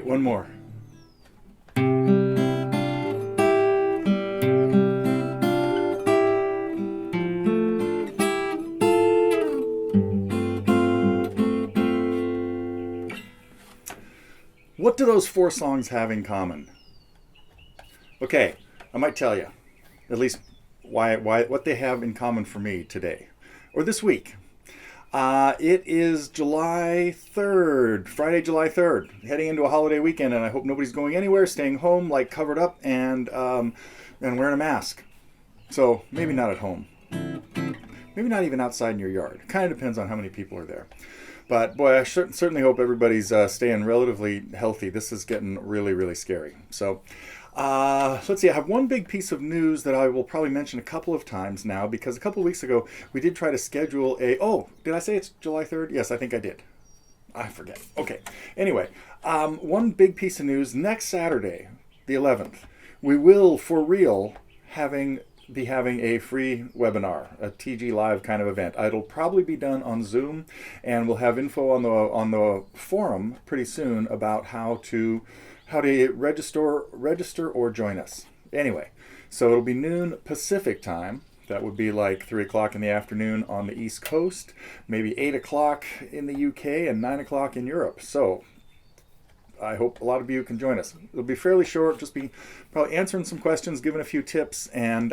right, one more. What do those four songs have in common? Okay, I might tell you, at least what they have in common for me today, or this week. It is July 3rd, Friday, July 3rd, heading into a holiday weekend, and I hope nobody's going anywhere, staying home, like covered up and wearing a mask. So maybe not at home. Maybe not even outside in your yard. It kind of depends on how many people are there. But boy, I certainly hope everybody's staying relatively healthy. This is getting really, really scary. So let's see. I have one big piece of news that I will probably mention a couple of times now, because a couple of weeks ago we did try to schedule a. Oh, did I say it's July 3rd? Yes, I think I did. I forget. Okay. Anyway, one big piece of news. Next Saturday, the 11th, we will, for real, be having a free webinar, a TG Live kind of event. It'll probably be done on Zoom, and we'll have info on the forum pretty soon about how to register or join us. Anyway, so it'll be noon Pacific time. That would be like 3 o'clock in the afternoon on the East Coast, maybe 8 o'clock in the UK, and 9 o'clock in Europe. So I hope a lot of you can join us. It'll be fairly short, just be probably answering some questions, giving a few tips, and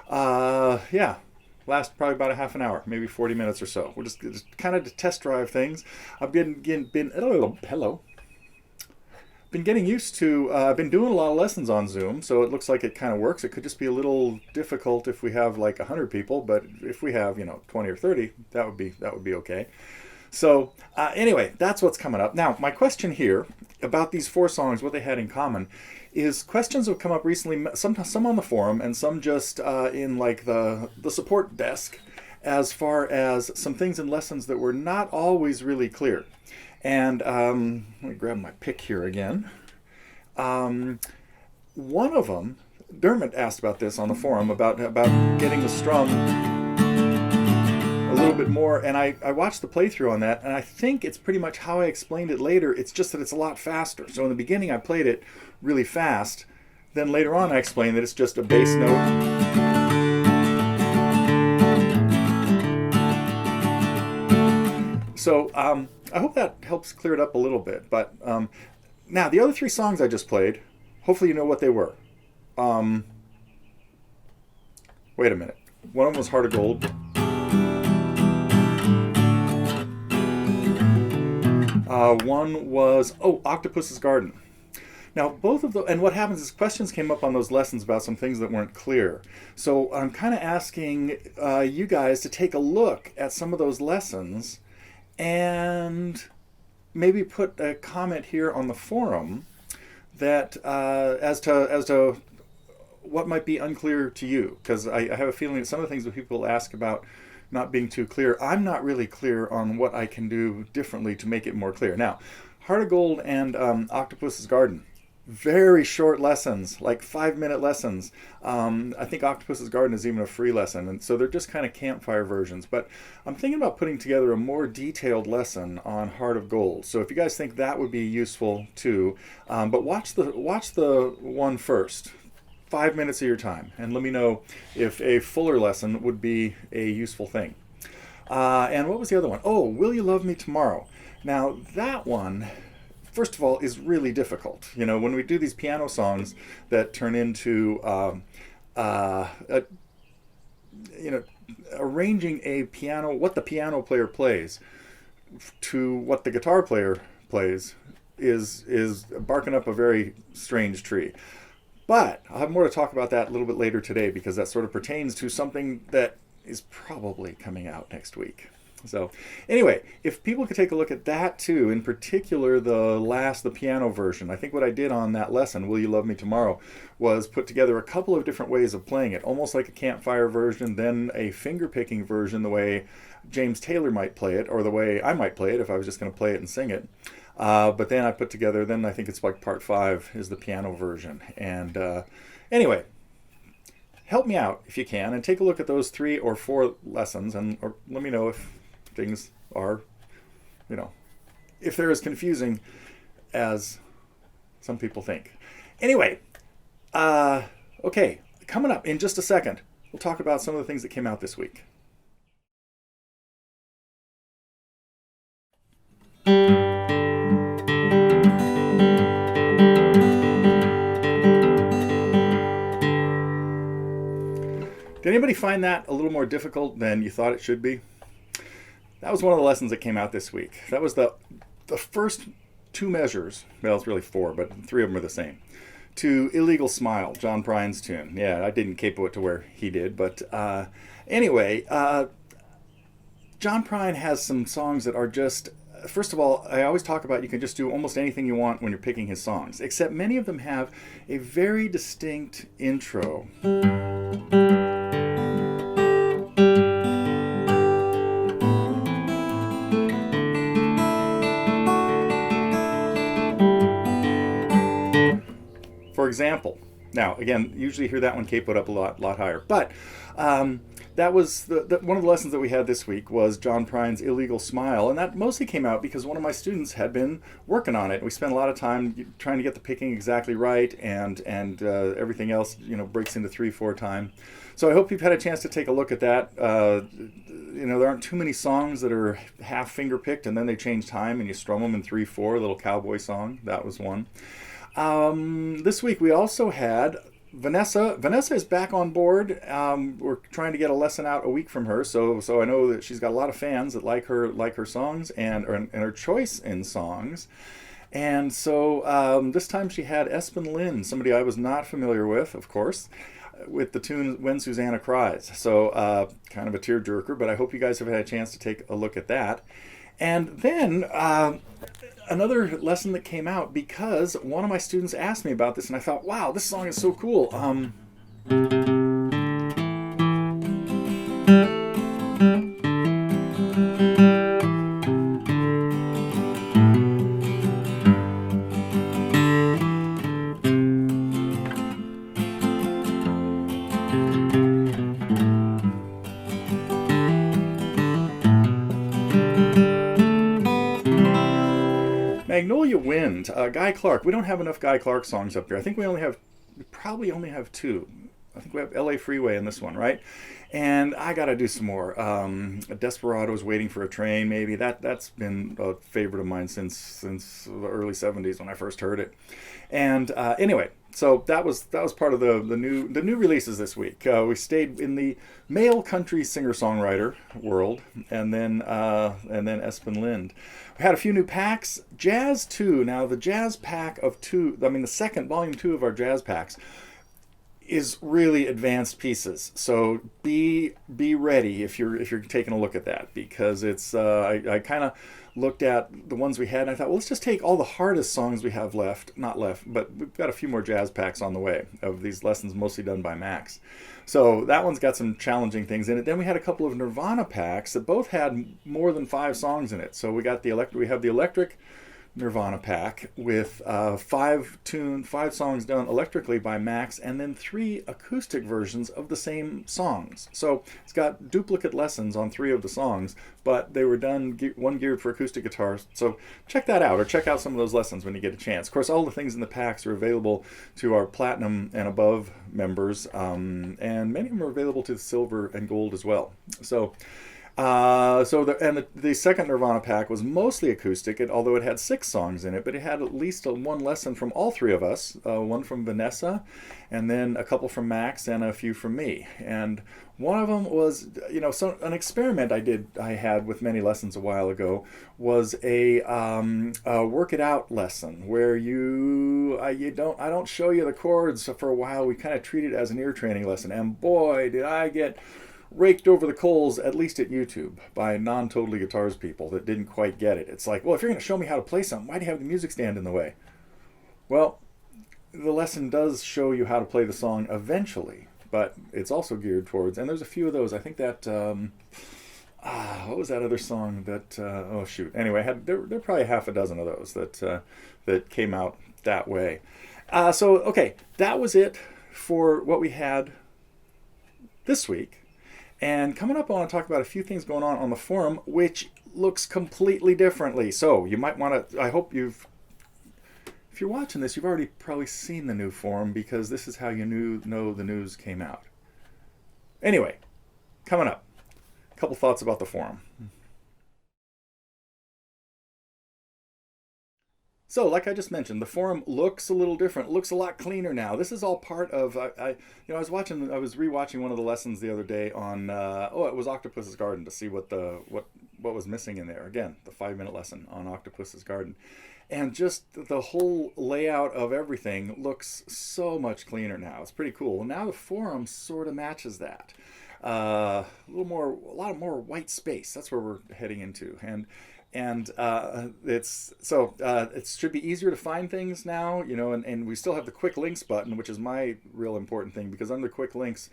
last probably about a half an hour, maybe 40 minutes or so. We're just kind of to test drive things. I've been getting used to, I've been doing a lot of lessons on Zoom, so it looks like it kind of works. It could just be a little difficult if we have like 100 people, but if we have, 20 or 30, that would be okay. So anyway, that's what's coming up. Now, my question here about these four songs, what they had in common, is questions have come up recently, some on the forum and some just in like the support desk, as far as some things in lessons that were not always really clear. And let me grab my pick here again. One of them, Dermot asked about this on the forum, about getting the strum a little bit more, and I watched the playthrough on that, and I think it's pretty much how I explained it later. It's just that it's a lot faster. So in the beginning I played it really fast, then later on I explained that it's just a bass note. So I hope that helps clear it up a little bit. But now the other three songs I just played, hopefully you know what they were. Wait a minute. One of them was Heart of Gold. One was, Octopus's Garden. Now, both of the, and what happens is questions came up on those lessons about some things that weren't clear. So I'm kind of asking you guys to take a look at some of those lessons and maybe put a comment here on the forum that as to what might be unclear to you, because I have a feeling that some of the things that people ask about not being too clear, I'm not really clear on what I can do differently to make it more clear. Now, Heart of Gold and Octopus's Garden, very short lessons, like 5-minute lessons. I think Octopus's Garden is even a free lesson, and so they're just kind of campfire versions. But I'm thinking about putting together a more detailed lesson on Heart of Gold. So if you guys think that would be useful too, but watch the one first. 5 minutes of your time, and let me know if a fuller lesson would be a useful thing. And what was the other one? Oh, Will You Love Me Tomorrow? Now that one, first of all, is really difficult. When we do these piano songs that turn into arranging a piano, what the piano player plays to what the guitar player plays is barking up a very strange tree. But I'll have more to talk about that a little bit later today, because that sort of pertains to something that is probably coming out next week. So anyway, if people could take a look at that too, in particular the piano version. I think what I did on that lesson, Will You Love Me Tomorrow, was put together a couple of different ways of playing it, almost like a campfire version, then a finger-picking version, the way James Taylor might play it, or the way I might play it if I was just going to play it and sing it. But then I put together, then I think it's like part 5 is the piano version. And anyway, help me out if you can, and take a look at those 3 or 4 lessons, or let me know if things are, if they're as confusing as some people think. Anyway, uh, okay, coming up in just a second, we'll talk about some of the things that came out this week. Did anybody find that a little more difficult than you thought it should be? That was one of the lessons that came out this week. That was the first two measures. Well, it's really four, but three of them are the same. To Illegal Smile, John Prine's tune. Yeah, I didn't capo it to where he did, but anyway, John Prine has some songs that are just. First of all, I always talk about you can just do almost anything you want when you're picking his songs, except many of them have a very distinct intro. For example, now again, usually hear that one capoed up a lot higher, but that was one of the lessons that we had this week was John Prine's Illegal Smile, and that mostly came out because one of my students had been working on it. We spent a lot of time trying to get the picking exactly right, and everything else breaks into 3/4 time. So I hope you've had a chance to take a look at that. There aren't too many songs that are half finger picked and then they change time and you strum them in 3/4. Little cowboy song, that was one. This week we also had Vanessa. Vanessa is back on board. We're trying to get a lesson out a week from her, so I know that she's got a lot of fans that like her songs and her choice in songs. And so this time she had Espen Lind, somebody I was not familiar with, of course, with the tune When Susanna Cries. So kind of a tearjerker, but I hope you guys have had a chance to take a look at that. And then another lesson that came out because one of my students asked me about this, and I thought, wow, this song is so cool. Magnolia Wind, Guy Clark. We don't have enough Guy Clark songs up here. I think we probably only have two. I think we have LA Freeway in this one, right? And I gotta do some more. Desperado's Waiting for a Train, maybe. That's been a favorite of mine since the early 70s when I first heard it. And anyway, so that was part of the new releases this week. We stayed in the male country singer-songwriter world, and then Espen Lind. We had a few new packs. Jazz 2. Now the jazz pack of 2, the second volume 2 of our jazz packs is really advanced pieces. So be ready if you're taking a look at that, because it's I kind of looked at the ones we had and I thought, well, let's just take all the hardest songs we have not left, but we've got a few more jazz packs on the way of these lessons mostly done by Max. So that one's got some challenging things in it. Then we had a couple of Nirvana packs that both had more than 5 songs in it. So we have the electric Nirvana pack with 5 songs done electrically by Max, and then 3 acoustic versions of the same songs. So it's got duplicate lessons on 3 of the songs, but they were done one geared for acoustic guitars. So check that out, or check out some of those lessons when you get a chance. Of course, all the things in the packs are available to our platinum and above members, and many of them are available to the silver and gold as well. So. The second Nirvana pack was mostly acoustic, although it had 6 songs in it, but it had at least one lesson from all 3 of us, one from Vanessa, and then a couple from Max, and a few from me. And one of them was, an experiment I had with many lessons a while ago was a work it out lesson where I don't show you the chords for a while. We kind of treat it as an ear training lesson, and boy, did I get raked over the coals, at least at YouTube, by non-totally guitars people that didn't quite get it. It's like, well, if you're going to show me how to play something, why do you have the music stand in the way? Well, the lesson does show you how to play the song eventually, but it's also geared towards, and there's a few of those. I think that, what was that other song that, oh shoot. Anyway, there are probably half a dozen of those that came out that way. Okay, that was it for what we had this week. And coming up, I want to talk about a few things going on the forum, which looks completely differently. So you might want to, I hope you've If you're watching this, you've already probably seen the new forum because this is how you know the news came out. Anyway, coming up, a couple thoughts about the forum. So, like I just mentioned, the forum looks a little different. It looks a lot cleaner now. This is all part of I was rewatching one of the lessons the other day on it was Octopus's Garden to see what was missing in there. Again, the 5-minute lesson on Octopus's Garden, and just the whole layout of everything looks so much cleaner now. It's pretty cool. Now the forum sort of matches that. A lot more white space. That's where we're heading into, it should be easier to find things now, and we still have the quick links button, which is my real important thing, because under quick links,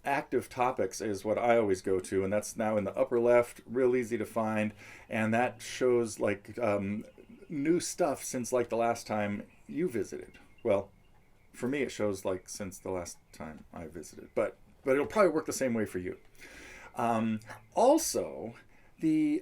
active topics is what I always go to, and that's now in the upper left, real easy to find, and that shows like new stuff since like the last time you visited. Well, for me it shows like since the last time I visited, but it'll probably work the same way for you. Also, the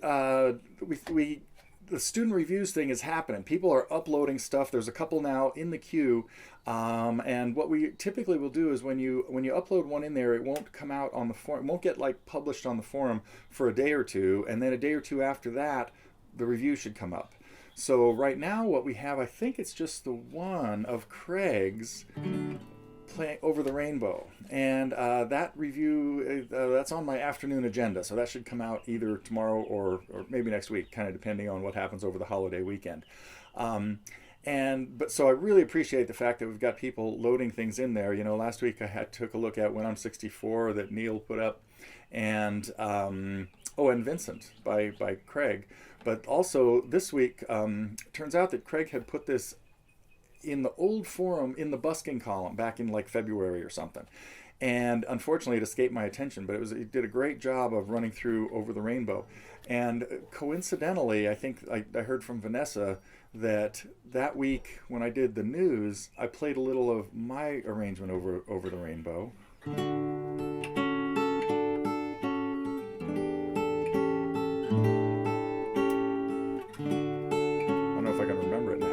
student reviews thing is happening. People are uploading stuff. There's a couple now in the queue, and what we typically will do is when you upload one in there, it won't come out on the forum. It won't get like published on the forum for a day or two, and then a day or two after that, the review should come up. So right now, what we have, I think it's just the one of Craig's playing Over the Rainbow, and that review that's on my afternoon agenda, so that should come out either tomorrow or maybe next week, kind of depending on what happens over the holiday weekend. So I really appreciate the fact that we've got people loading things in there. Last week I took a look at When I'm 64 that Neil put up, and and Vincent by Craig. But also this week, turns out that Craig had put this in the old forum in the busking column back in like February or something, and unfortunately it escaped my attention, but it did a great job of running through Over the Rainbow. And coincidentally, I think I heard from Vanessa that week when I did the news, I played a little of my arrangement over the Rainbow. I don't know if I can remember it now.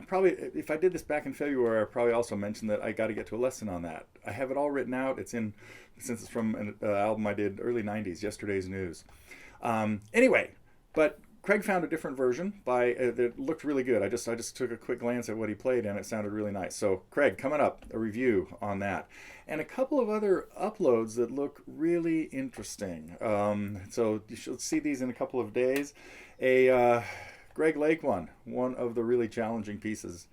Probably, if I did this back in February, I probably also mentioned that I got to get to a lesson on that. I have it all written out. Since it's from an album I did early 90s, Yesterday's News. Anyway, but Craig found a different version that looked really good. I just took a quick glance at what he played, and it sounded really nice. So Craig, coming up, a review on that. And a couple of other uploads that look really interesting. So you should see these in a couple of days. Greg Lake one of the really challenging pieces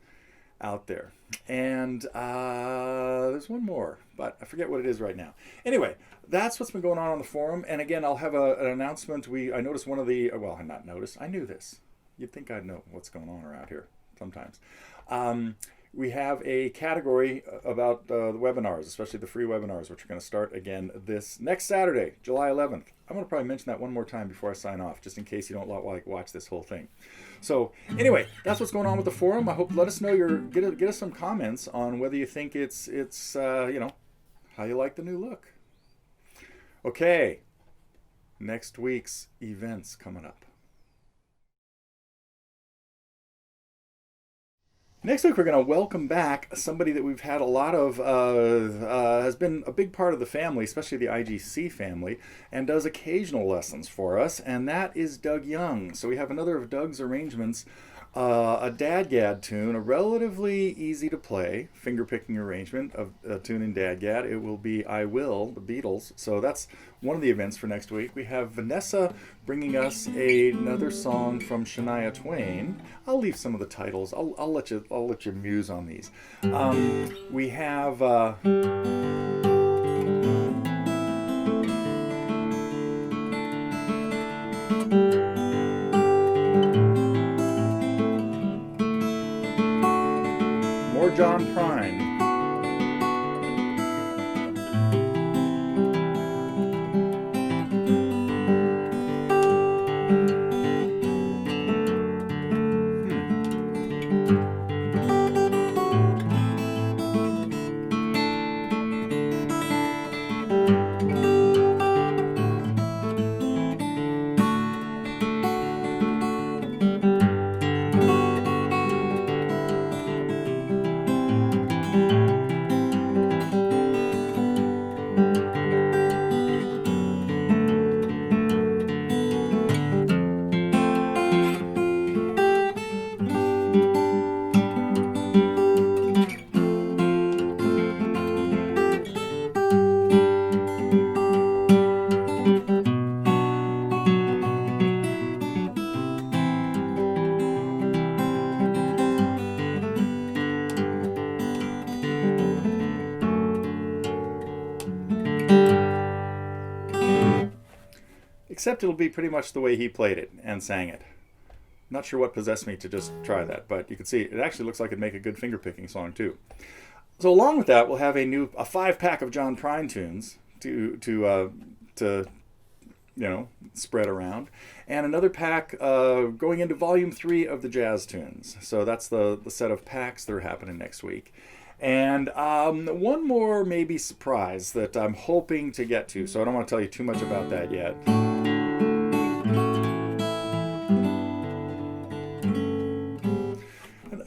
out there. And there's one more, but I forget what it is right now. Anyway, that's what's been going on the forum. And again, I'll have an announcement. I noticed one of the, well, not noticed, I knew this. You'd think I'd know what's going on around here sometimes. We have a category about the webinars, especially the free webinars, which are going to start again this next Saturday, July 11th. I'm going to probably mention that one more time before I sign off, just in case you don't watch this whole thing. So anyway, that's what's going on with the forum. I hope, let us know get us some comments on whether you think it's how you like the new look. Okay, next week's events coming up. Next week, we're going to welcome back somebody that we've had a lot of, has been a big part of the family, especially the IGC family, and does occasional lessons for us, and that is Doug Young. So we have another of Doug's arrangements, a Dadgad tune, a relatively easy to play finger-picking arrangement of a tune in Dadgad. It will be I Will, the Beatles. So that's one of the events for next week. We have Vanessa bringing us another song from Shania Twain. I'll leave some of the titles. I'll let you muse on these. We have John Prine. Except it'll be pretty much the way he played it and sang it. Not sure what possessed me to just try that, but you can see it actually looks like it'd make a good finger-picking song too. So along with that, we'll have a 5-pack of John Prine tunes to spread around, and another pack going into Volume 3 of the jazz tunes. So that's the set of packs that are happening next week. And one more maybe surprise that I'm hoping to get to, so I don't want to tell you too much about that yet.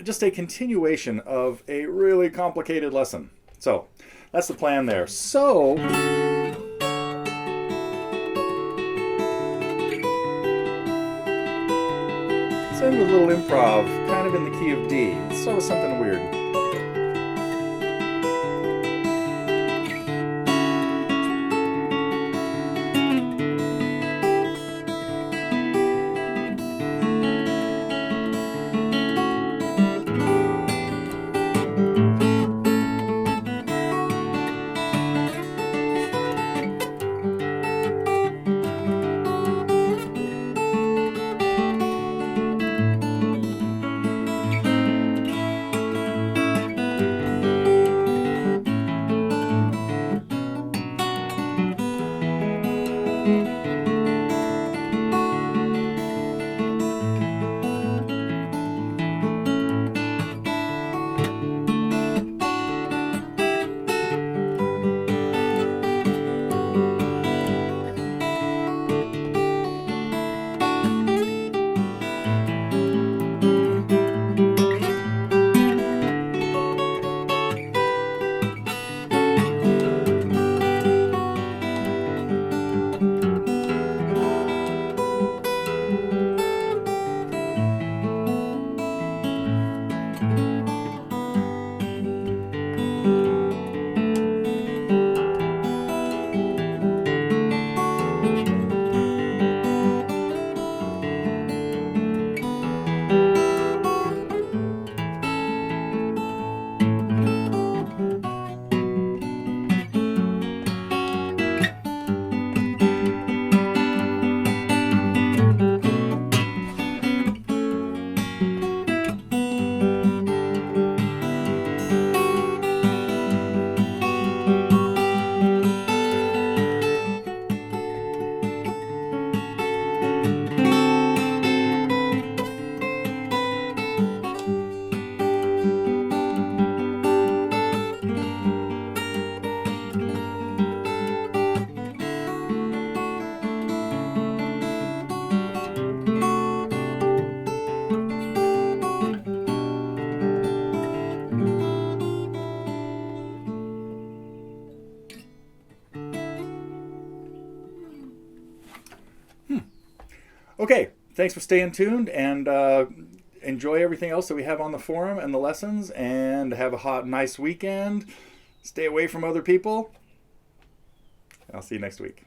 Just a continuation of a really complicated lesson. So that's the plan there. So let's end with a little improv, kind of in the key of D. Let's start with something weird. Okay, thanks for staying tuned, and enjoy everything else that we have on the forum and the lessons, and have a nice weekend. Stay away from other people. I'll see you next week.